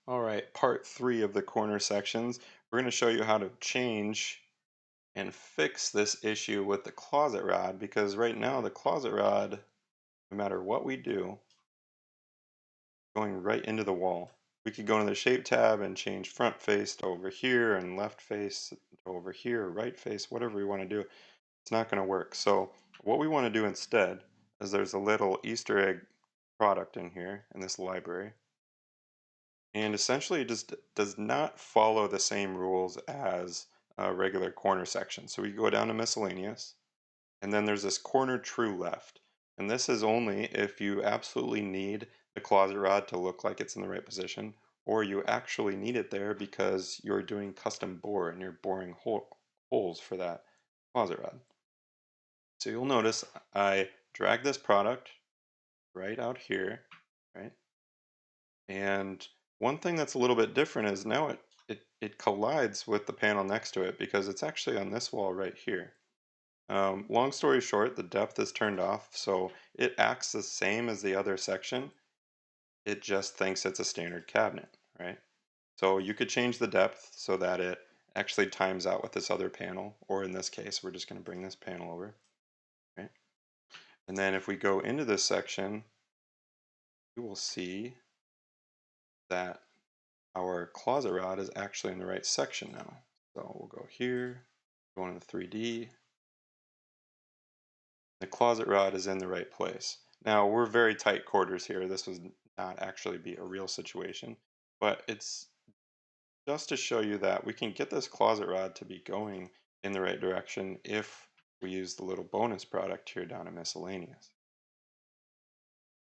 All right, part three of the corner sections. We're going to show you how to change and fix this issue with the closet rod because right now the closet rod, no matter what we do, going right into the wall. We could go into the shape tab and change front face to over here and left face to over here, right face, whatever we want to do. It's not going to work. So what we want to do instead is there's a little Easter egg product in here in this library. And essentially, it just does not follow the same rules as a regular corner section. So we go down to miscellaneous, and then there's this corner true left. And this is only if you absolutely need the closet rod to look like it's in the right position, or you actually need it there because you're doing custom bore and you're boring holes for that closet rod. So you'll notice I drag this product right out here, right? And one thing that's a little bit different is now it collides with the panel next to it because it's actually on this wall right here. Long story short, the depth is turned off, so it acts the same as the other section. It just thinks it's a standard cabinet, right? So you could change the depth so that it actually times out with this other panel, or in this case, we're just going to bring this panel over, right? And then if we go into this section, you will see that our closet rod is actually in the right section now. So we'll go here, go into 3D. The closet rod is in the right place. Now we're very tight quarters here. This would not actually be a real situation, but it's just to show you that we can get this closet rod to be going in the right direction if we use the little bonus product here down in miscellaneous.